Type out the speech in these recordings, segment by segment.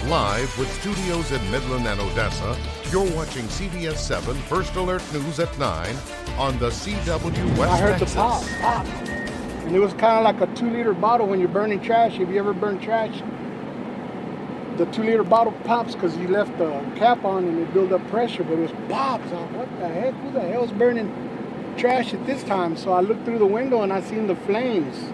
Live with studios in Midland and Odessa, you're watching CBS7 First Alert News at 9 on the CW West I heard Texas. the pop. And it was kind of like a 2-liter bottle when you're burning trash. If you ever burn trash, the 2-liter bottle pops because you left the cap on and it built up pressure, but it was pops. I was like, what the heck? Who the hell's burning trash at this time? So I looked through the window and I seen the flames.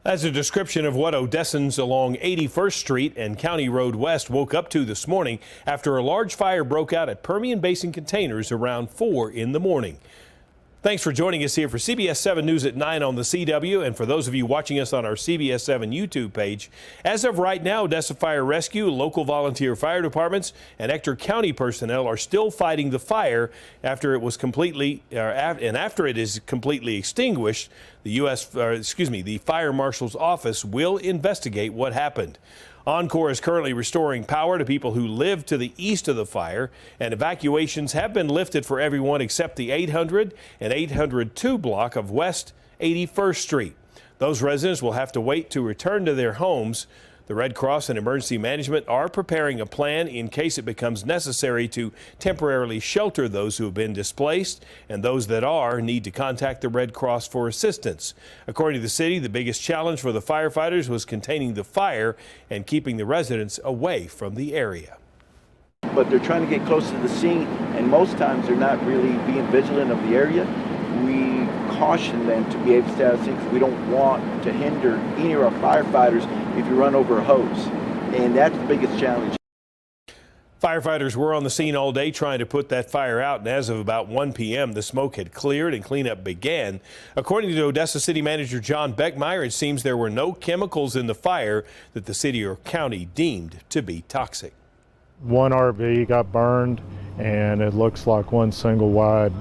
That's a description of what Odessans along 81st Street and County Road West woke up to this morning after a large fire broke out at Permian Basin containers around 4 in the morning. Thanks for joining us here for CBS 7 News at 9 on the CW, and for those of you watching us on our CBS 7 YouTube page. As of right now, Odessa Fire Rescue, local volunteer fire departments, and Ector County personnel are still fighting the fire after it was after it is completely extinguished. The Fire Marshal's office will investigate what happened. Encore is currently restoring power to people who live to the east of the fire, and evacuations have been lifted for everyone except the 800 and 802 block of West 81st Street. Those residents will have to wait to return to their homes. The Red Cross and Emergency Management are preparing a plan in case it becomes necessary to temporarily shelter those who have been displaced, and those that are need to contact the Red Cross for assistance. According to the city, the biggest challenge for the firefighters was containing the fire and keeping the residents away from the area. But they're trying to get close to the scene, and most times they're not really being vigilant of the area. We caution them to be able to stay out of sync because we don't want to hinder any of our firefighters if you run over a hose. And that's the biggest challenge. Firefighters were on the scene all day trying to put that fire out, and as of about 1 p.m., the smoke had cleared and cleanup began. According to Odessa City Manager John Beckmeyer, it seems there were no chemicals in the fire that the city or county deemed to be toxic. One RV got burned, and it looks like one single wide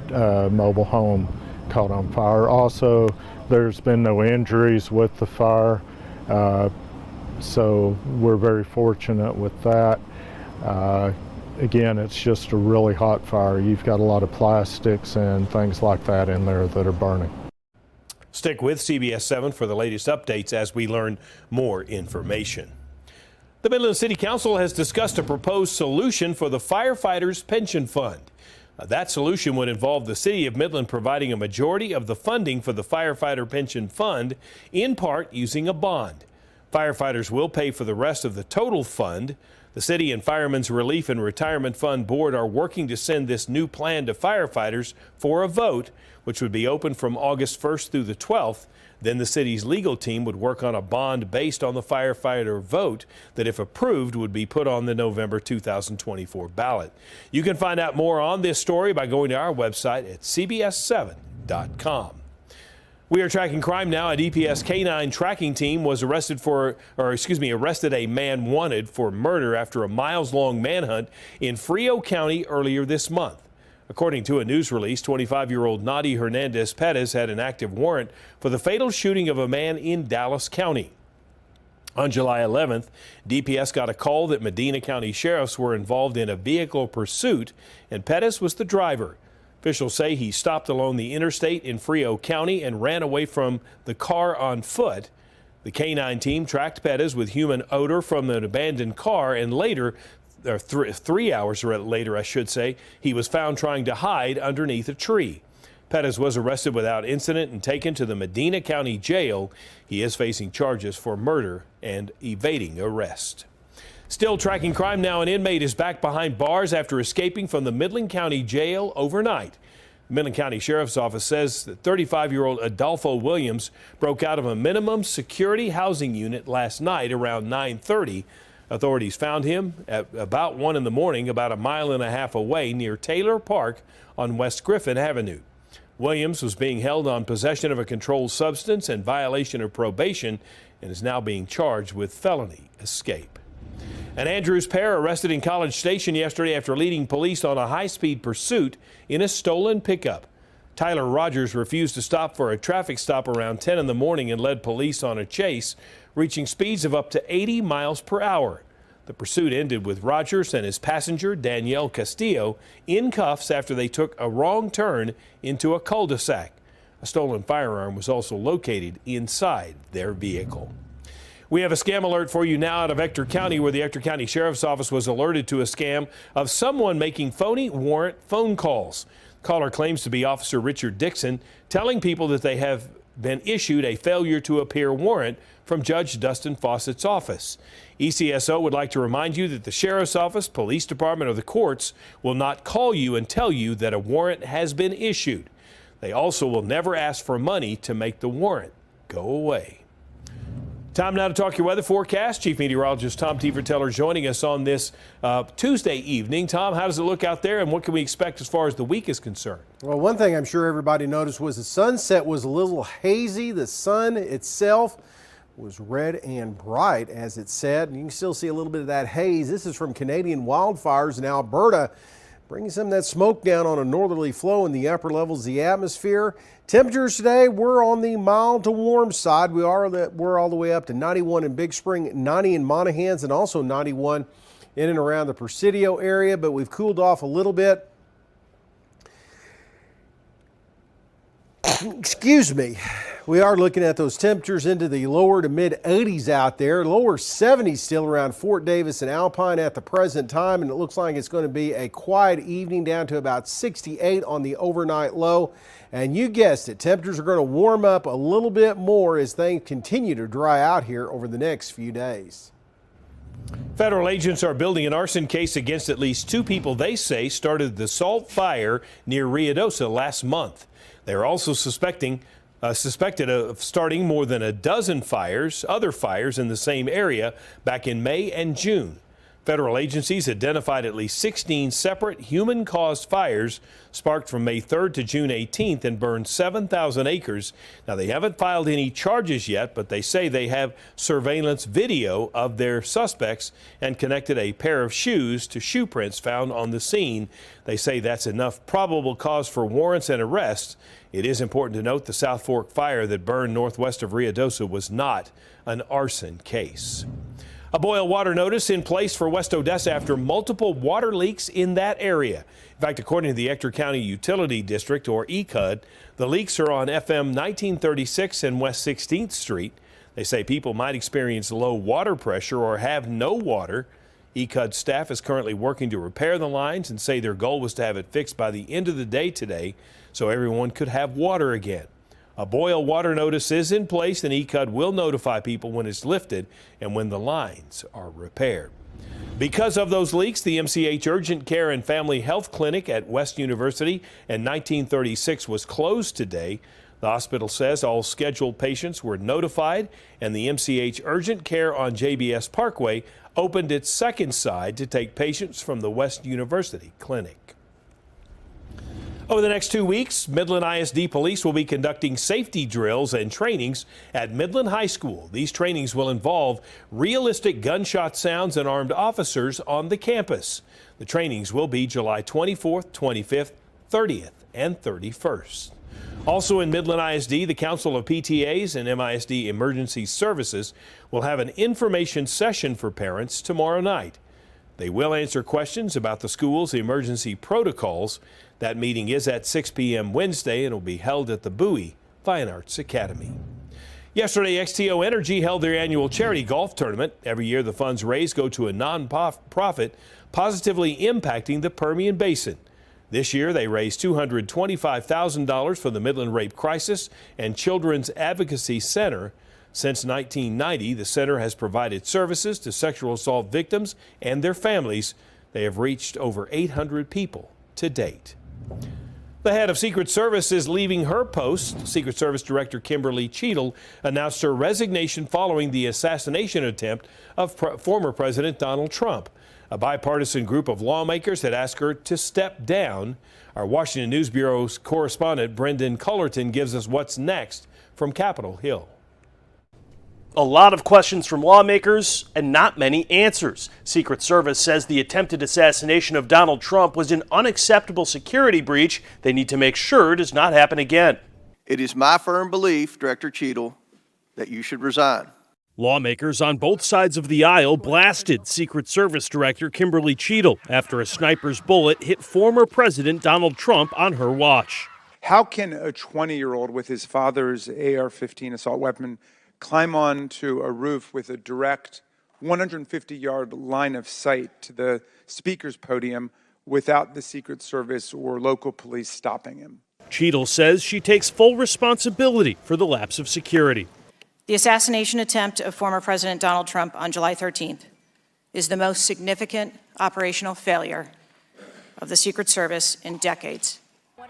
mobile home caught on fire. Also, there's been no injuries with the fire, so we're very fortunate with that. Again, it's just a really hot fire. You've got a lot of plastics and things like that in there that are burning. Stick with CBS 7 for the latest updates as we learn more information. The Midland City Council has discussed a proposed solution for the firefighters' pension fund. That solution would involve the city of Midland providing a majority of the funding for the firefighter pension fund, in part using a bond. Firefighters will pay for the rest of the total fund. The City and Firemen's Relief and Retirement Fund Board are working to send this new plan to firefighters for a vote, which would be open from August 1st through the 12th. Then the city's legal team would work on a bond based on the firefighter vote that, if approved, would be put on the November 2024 ballot. You can find out more on this story by going to our website at cbs7.com. We are tracking crime now. A DPS K-9 tracking team was arrested a man wanted for murder after a miles-long manhunt in Frio County earlier this month. According to a news release, 25-year-old Nadi Hernandez Perez had an active warrant for the fatal shooting of a man in Dallas County. On July 11th, DPS got a call that Medina County sheriffs were involved in a vehicle pursuit, and Perez was the driver. Officials say he stopped along the interstate in Frio County and ran away from the car on foot. The K-9 team tracked Perez with human odor from an abandoned car, and later, 3 hours later, I should say, he was found trying to hide underneath a tree. Perez was arrested without incident and taken to the Medina County Jail. He is facing charges for murder and evading arrest. Still tracking crime now, an inmate is back behind bars after escaping from the Midland County Jail overnight. The Midland County Sheriff's Office says that 35-year-old Adolfo Williams broke out of a minimum security housing unit last night around 9:30. Authorities found him at about 1 in the morning, about a mile and a half away near Taylor Park on West Griffin Avenue. Williams was being held on possession of a controlled substance and violation of probation and is now being charged with felony escape. An Andrews pair arrested in College Station yesterday after leading police on a high-speed pursuit in a stolen pickup. Tyler Rogers refused to stop for a traffic stop around 10 in the morning and led police on a chase, reaching speeds of up to 80 miles per hour. The pursuit ended with Rogers and his passenger, Danielle Castillo, in cuffs after they took a wrong turn into a cul-de-sac. A stolen firearm was also located inside their vehicle. We have a scam alert for you now out of Ector County, where the Ector County Sheriff's Office was alerted to a scam of someone making phony warrant phone calls. Caller claims to be Officer Richard Dixon, telling people that they have been issued a failure to appear warrant from Judge Dustin Fawcett's office. ECSO would like to remind you that the Sheriff's Office, Police Department, or the courts will not call you and tell you that a warrant has been issued. They also will never ask for money to make the warrant go away. Time now to talk your weather forecast. Chief Meteorologist Tom Teefer-Teller joining us on this Tuesday evening. Tom, how does it look out there, and what can we expect as far as the week is concerned? Well, one thing I'm sure everybody noticed was the sunset was a little hazy. The sun itself was red and bright, as it said, and you can still see a little bit of that haze. This is from Canadian wildfires in Alberta, bringing some of that smoke down on a northerly flow in the upper levels of the atmosphere. Temperatures today, we're on the mild to warm side. We're all the way up to 91 in Big Spring, 90 in Monahans, and also 91 in and around the Presidio area, but we've cooled off a little bit. Excuse me. We are looking at those temperatures into the lower to mid 80s out there. Lower 70s still around Fort Davis and Alpine at the present time, and it looks like it's going to be a quiet evening down to about 68 on the overnight low. And you guessed it, temperatures are going to warm up a little bit more as things continue to dry out here over the next few days. Federal agents are building an arson case against at least two people they say started the salt fire near Ruidoso last month. They are also suspected of starting more than a dozen other fires in the same area back in May and June. Federal agencies identified at least 16 separate human-caused fires sparked from May 3rd to June 18th and burned 7,000 acres. Now, they haven't filed any charges yet, but they say they have surveillance video of their suspects and connected a pair of shoes to shoe prints found on the scene. They say that's enough probable cause for warrants and arrests. It is important to note the South Fork fire that burned northwest of Ruidoso was not an arson case. A boil water notice in place for West Odessa after multiple water leaks in that area. In fact, according to the Ector County Utility District, or ECUD, the leaks are on FM 1936 and West 16th Street. They say people might experience low water pressure or have no water. ECUD staff is currently working to repair the lines and say their goal was to have it fixed by the end of the day today so everyone could have water again. A boil water notice is in place, and ECUD will notify people when it's lifted and when the lines are repaired. Because of those leaks, the MCH Urgent Care and Family Health Clinic at West University and 1936 was closed today. The hospital says all scheduled patients were notified, and the MCH Urgent Care on JBS Parkway opened its second side to take patients from the West University Clinic. Over the next 2 weeks, Midland ISD Police will be conducting safety drills and trainings at Midland High School. These trainings will involve realistic gunshot sounds and armed officers on the campus. The trainings will be July 24th, 25th, 30th, and 31st. Also in Midland ISD, the Council of PTAs and MISD Emergency Services will have an information session for parents tomorrow night. They will answer questions about the school's emergency protocols. That meeting is at 6 p.m. Wednesday and will be held at the Bowie Fine Arts Academy. Yesterday, XTO Energy held their annual charity golf tournament. Every year, the funds raised go to a non-profit positively impacting the Permian Basin. This year, they raised $225,000 for the Midland Rape Crisis and Children's Advocacy Center. Since 1990, the center has provided services to sexual assault victims and their families. They have reached over 800 people to date. The head of Secret Service is leaving her post. Secret Service Director Kimberly Cheadle announced her resignation following the assassination attempt of former President Donald Trump. A bipartisan group of lawmakers had asked her to step down. Our Washington News Bureau's correspondent Brendan Cullerton gives us what's next from Capitol Hill. A lot of questions from lawmakers and not many answers. Secret Service says the attempted assassination of Donald Trump was an unacceptable security breach they need to make sure does not happen again. It is my firm belief, Director Cheadle, that you should resign. Lawmakers on both sides of the aisle blasted Secret Service Director Kimberly Cheadle after a sniper's bullet hit former President Donald Trump on her watch. How can a 20-year-old with his father's AR-15 assault weapon climb onto a roof with a direct 150-yard line of sight to the speaker's podium without the Secret Service or local police stopping him. Cheadle says she takes full responsibility for the lapse of security. The assassination attempt of former President Donald Trump on July 13th is the most significant operational failure of the Secret Service in decades.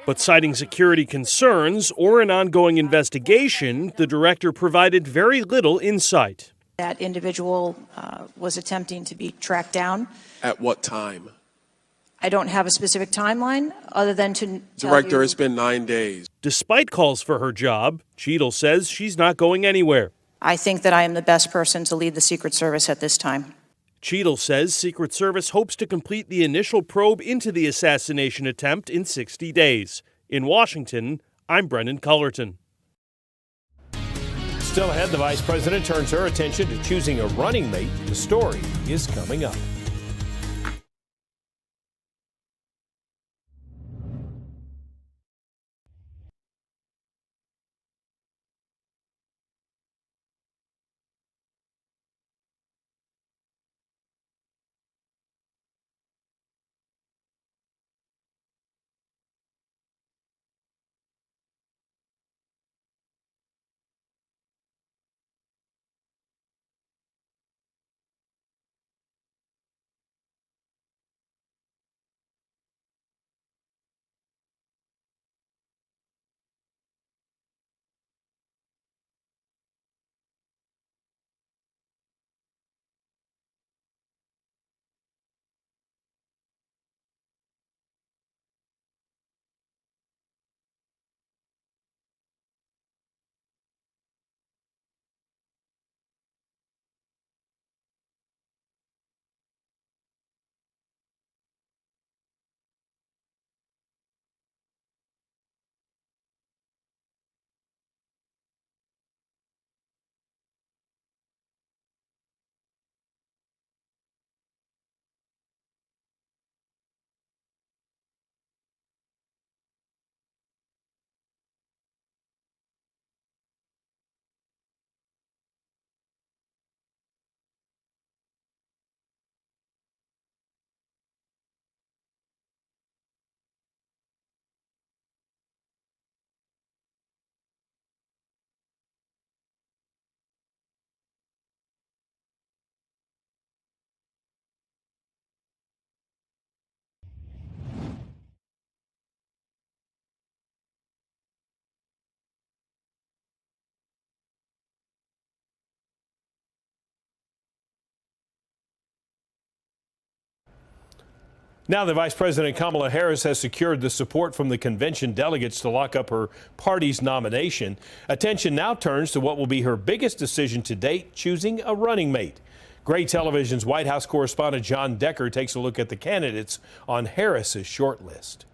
But citing security concerns or an ongoing investigation, the director provided very little insight. That individual was attempting to be tracked down. At what time? I don't have a specific timeline other than to tell Director, you. it's been 9 days. Despite calls for her job, Cheadle says she's not going anywhere. I think that I am the best person to lead the Secret Service at this time. Cheadle says Secret Service hopes to complete the initial probe into the assassination attempt in 60 days. In Washington, I'm Brendan Cullerton. Still ahead, the vice president turns her attention to choosing a running mate. The story is coming up. Now the Vice President Kamala Harris has secured the support from the convention delegates to lock up her party's nomination. Attention now turns to what will be her biggest decision to date, choosing a running mate. Gray Television's White House correspondent John Decker takes a look at the candidates on Harris's short list.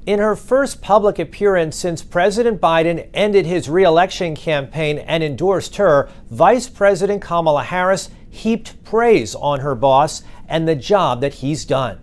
In her first public appearance since President Biden ended his re-election campaign and endorsed her, Vice President Kamala Harris heaped praise on her boss and the job that he's done.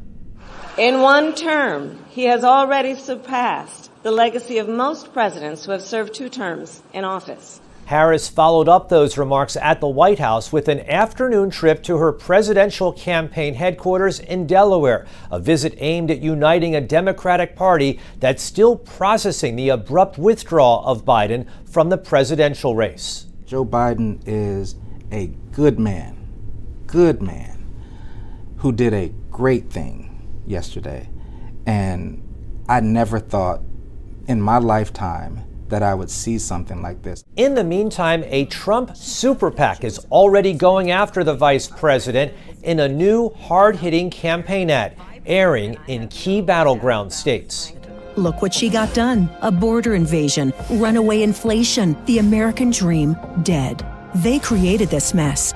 In one term, he has already surpassed the legacy of most presidents who have served 2 terms in office. Harris followed up those remarks at the White House with an afternoon trip to her presidential campaign headquarters in Delaware, a visit aimed at uniting a Democratic Party that's still processing the abrupt withdrawal of Biden from the presidential race. Joe Biden is a good man, who did a great thing yesterday. And I never thought in my lifetime that I would see something like this. In the meantime, a Trump super PAC is already going after the vice president in a new hard-hitting campaign ad airing in key battleground states. Look what she got done. A border invasion, runaway inflation, the American dream dead. They created this mess.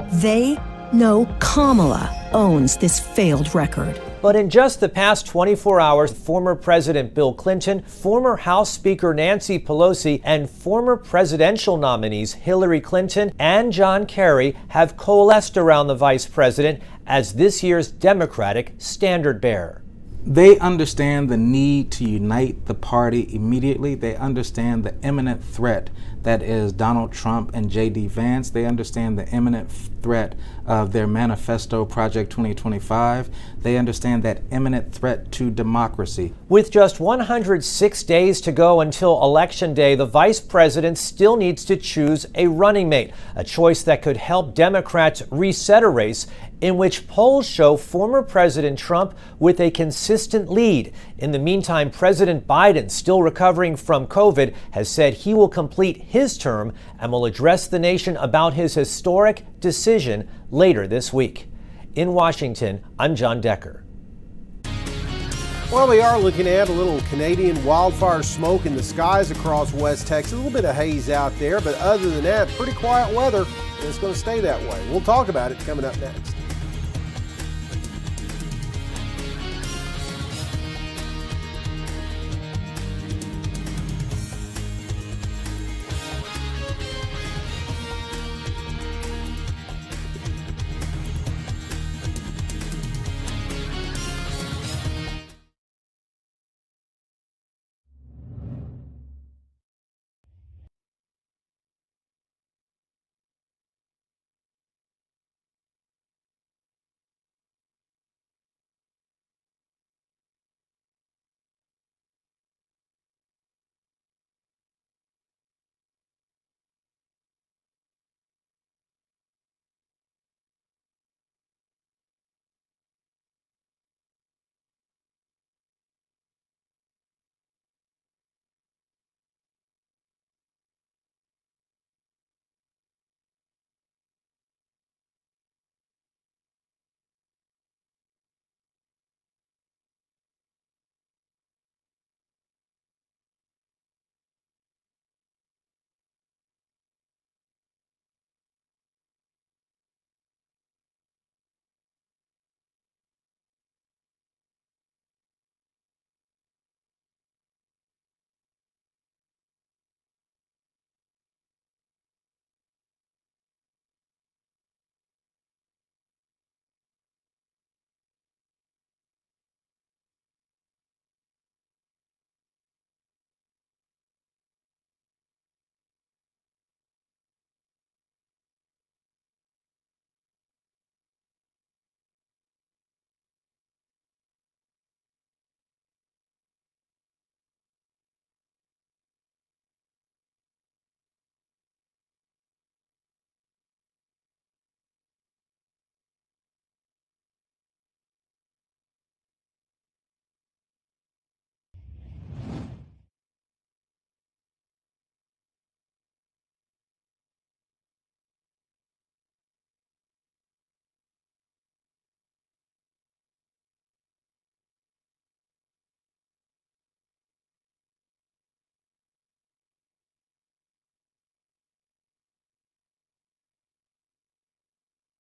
Kamala owns this failed record. But in just the past 24 hours, former President Bill Clinton, former House Speaker Nancy Pelosi, and former presidential nominees Hillary Clinton and John Kerry have coalesced around the vice president as this year's Democratic standard bearer. They understand the need to unite the party immediately. They understand the imminent threat that is Donald Trump and J.D. Vance. They understand the imminent threat of their manifesto, Project 2025. They understand that imminent threat to democracy. With just 106 days to go until Election Day, the vice president still needs to choose a running mate, a choice that could help Democrats reset a race in which polls show former President Trump with a consistent lead. In the meantime, President Biden, still recovering from COVID, has said he will complete his term and will address the nation about his historic decision later this week. In Washington, I'm John Decker. Well, we are looking at a little Canadian wildfire smoke in the skies across West Texas. A little bit of haze out there, but other than that, pretty quiet weather. And it's going to stay that way. We'll talk about it coming up next.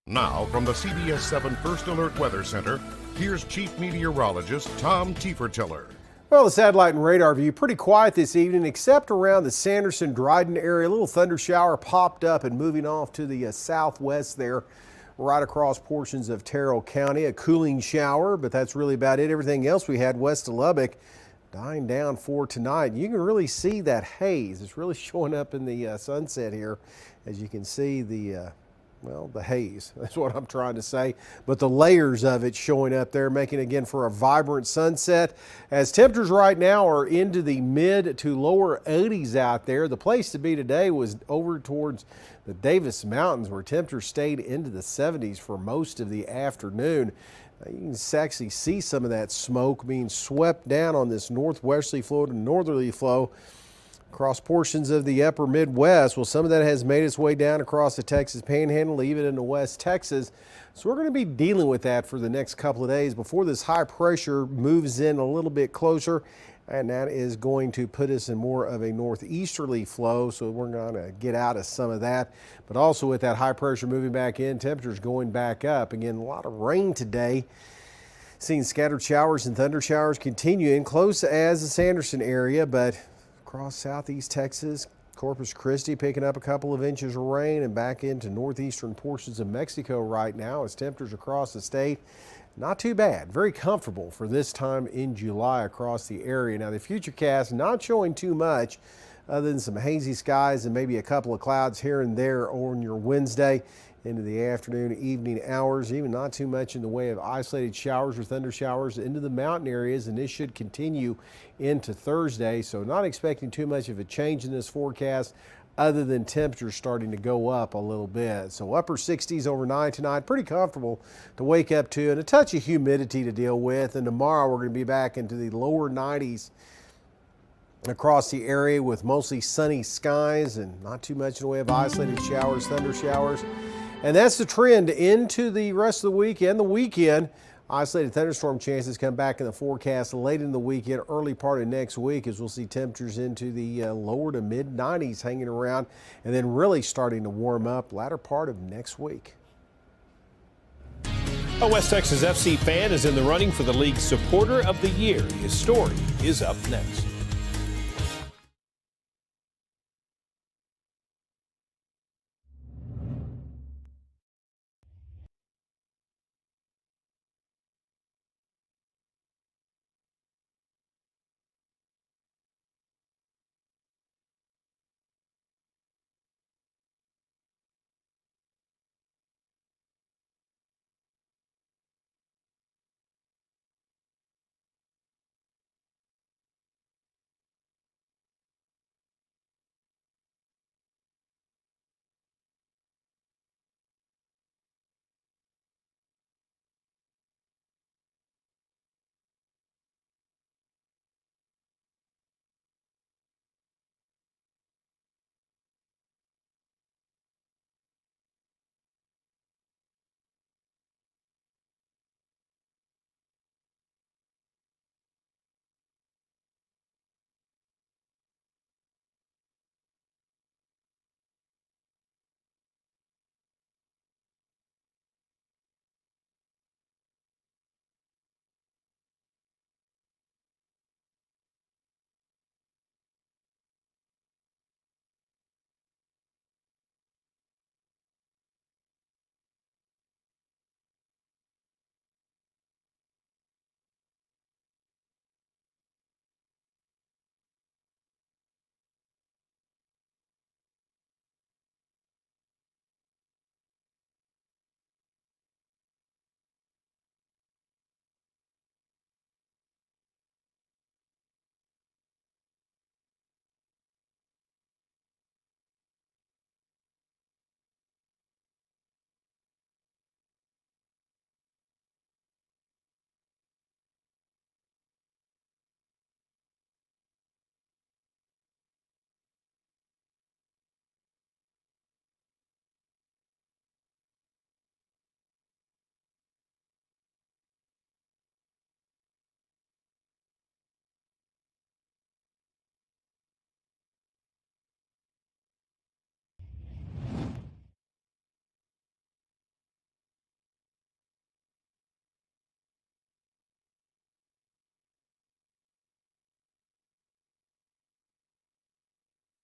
Now, from the CBS7 First Alert Weather Center, here's Chief Meteorologist Tom Tiefertiller. Well, the satellite and radar view pretty quiet this evening, except around the Sanderson-Dryden area. A little thunder shower popped up and moving off to the southwest there, right across portions of Terrell County. A cooling shower, but that's really about it. Everything else we had west of Lubbock dying down for tonight. You can really see that haze. It's really showing up in the sunset here. As you can see, the haze, that's what I'm trying to say, but the layers of it showing up there, making again for a vibrant sunset. As temperatures right now are into the mid to lower 80s out there. The place to be today was over towards the Davis Mountains, where temperatures stayed into the 70s for most of the afternoon. You can actually see some of that smoke being swept down on this northwesterly flow to northerly flow across portions of the upper Midwest. Well, some of that has made its way down across the Texas Panhandle, even into West Texas. So we're going to be dealing with that for the next couple of days before this high pressure moves in a little bit closer. And that is going to put us in more of a northeasterly flow. So we're going to get out of some of that. But also with that high pressure moving back in, temperatures going back up. Again, a lot of rain today. Seeing scattered showers and thunder showers continuing close as the Sanderson area, but across southeast Texas, Corpus Christi picking up a couple of inches of rain, and back into northeastern portions of Mexico right now as temperatures across the state Not too bad. Very comfortable for this time in July across the area. Now, the futurecast not showing too much other than some hazy skies and maybe a couple of clouds here and there on your Wednesday into the afternoon, evening hours. Even not too much in the way of isolated showers or thunder showers into the mountain areas, and this should continue into Thursday. So not expecting too much of a change in this forecast other than temperatures starting to go up a little bit. So upper 60s overnight tonight, pretty comfortable to wake up to, and a touch of humidity to deal with. And tomorrow we're going to be back into the lower 90s across the area with mostly sunny skies and not too much in the way of isolated showers, thunder showers. And that's the trend into the rest of the week and the weekend. Isolated thunderstorm chances come back in the forecast late in the weekend, early part of next week, as we'll see temperatures into the lower to mid 90s hanging around, and then really starting to warm up latter part of next week. A West Texas FC fan is in the running for the league's Supporter of the Year. His story is up next.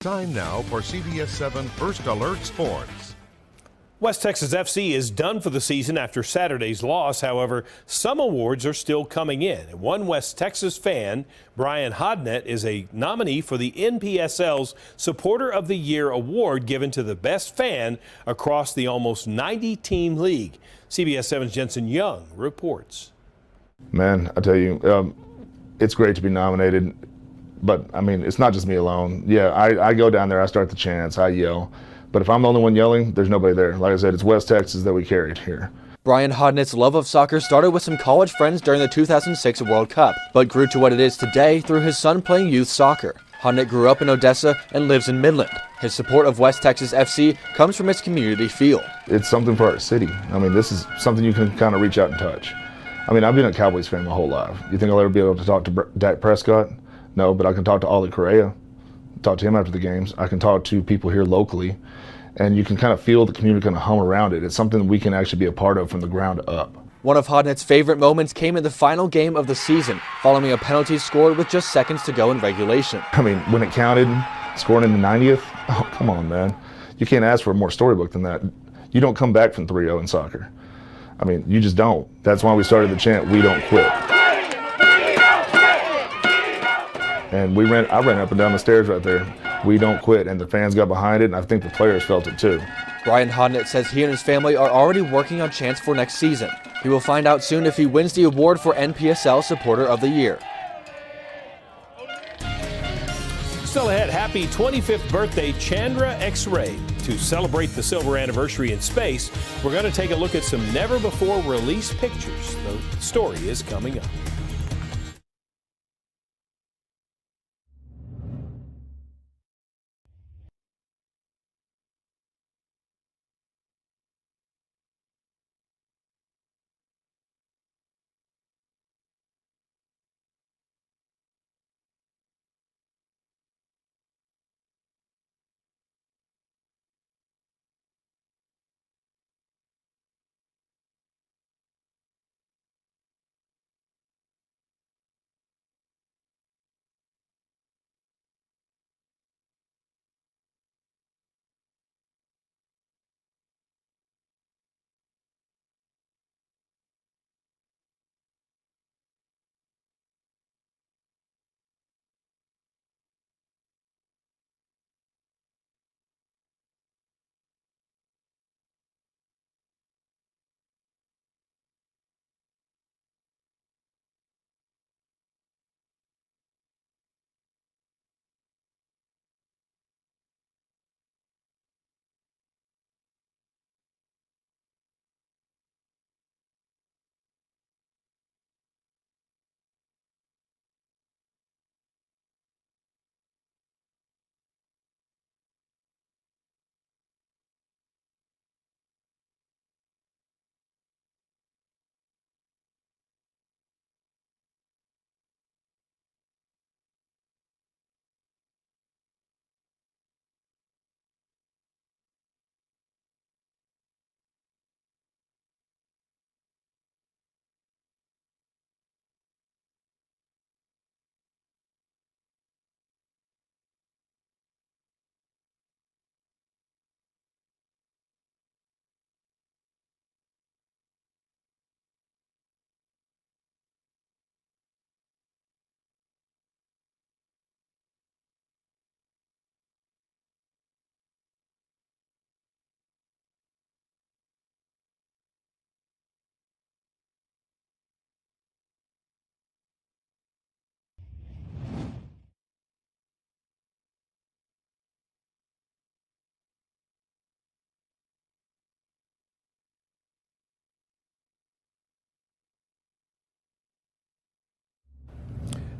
Time now for CBS7 First Alert Sports. West Texas FC is done for the season after Saturday's loss. However, some awards are still coming in. One West Texas fan, Brian Hodnett, is a nominee for the NPSL's Supporter of the Year award given to the best fan across the almost 90-team league. CBS7's Jensen Young reports. Man, I tell you, it's great to be nominated. But, I mean, it's not just me alone. Yeah, I go down there, I start the chants, I yell. But if I'm the only one yelling, there's nobody there. Like I said, it's West Texas that we carried here. Brian Hodnett's love of soccer started with some college friends during the 2006 World Cup, but grew to what it is today through his son playing youth soccer. Hodnett grew up in Odessa and lives in Midland. His support of West Texas FC comes from its community feel. It's something for our city. I mean, this is something you can kind of reach out and touch. I mean, I've been a Cowboys fan my whole life. You think I'll ever be able to talk to Dak Prescott? No, but I can talk to Ollie Correa, talk to him after the games. I can talk to people here locally, and you can kind of feel the community kind of hum around it. It's something we can actually be a part of from the ground up. One of Hodnett's favorite moments came in the final game of the season, following a penalty scored with just seconds to go in regulation. I mean, when it counted, scoring in the 90th, oh, come on, man. You can't ask for a more storybook than that. You don't come back from 3-0 in soccer. I mean, you just don't. That's why we started the chant, "We don't quit." And I ran up and down the stairs right there. "We don't quit," and the fans got behind it, and I think the players felt it too. Brian Hodnett says he and his family are already working on chants for next season. He will find out soon if he wins the award for NPSL Supporter of the Year. Still ahead, happy 25th birthday, Chandra X-Ray. To celebrate the silver anniversary in space, we're going to take a look at some never-before-released pictures. The story is coming up.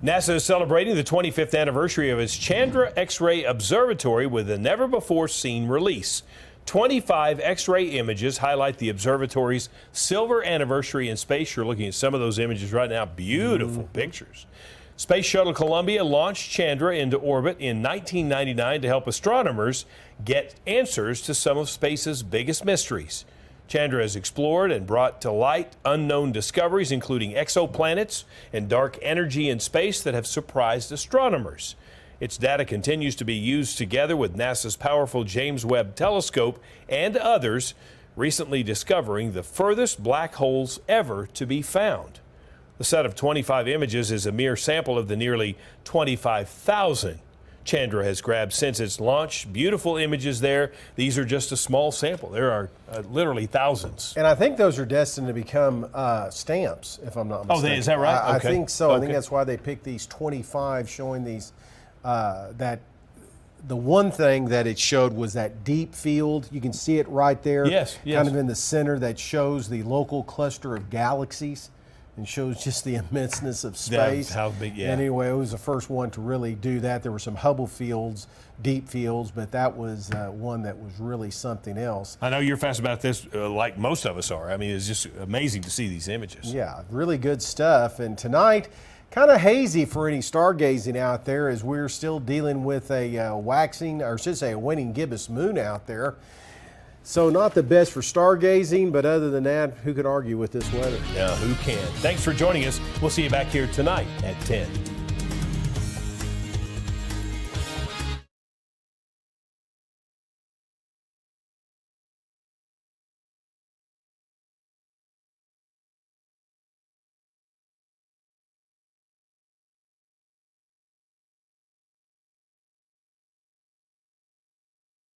NASA is celebrating the 25th anniversary of its Chandra X-ray Observatory with a never-before-seen release. 25 X-ray images highlight the observatory's silver anniversary in space. You're looking at some of those images right now. Beautiful pictures. Space Shuttle Columbia launched Chandra into orbit in 1999 to help astronomers get answers to some of space's biggest mysteries. Chandra has explored and brought to light unknown discoveries, including exoplanets and dark energy in space that have surprised astronomers. Its data continues to be used together with NASA's powerful James Webb Telescope and others, recently discovering the furthest black holes ever to be found. The set of 25 images is a mere sample of the nearly 25,000 Chandra has grabbed since its launch. Beautiful images there. These are just a small sample. There are literally thousands. And I think those are destined to become stamps, if I'm not mistaken. Oh, is that right? I Okay. think so. Okay. I think that's why they picked these 25, showing these, that the one thing that it showed was that deep field. You can see it right there. Yes, yes. Kind of in the center, that shows the local cluster of galaxies and shows just the immenseness of space. How big, yeah. And anyway, it was the first one to really do that. There were some Hubble fields, deep fields, but that was one that was really something else. I know you're fast about this, like most of us are. I mean, it's just amazing to see these images. Yeah, really good stuff. And tonight, kind of hazy for any stargazing out there, as we're still dealing with a waxing, or I should say a waning gibbous moon out there. So not the best for stargazing, but other than that, who could argue with this weather? Yeah, who can? Thanks for joining us. We'll see you back here tonight at 10.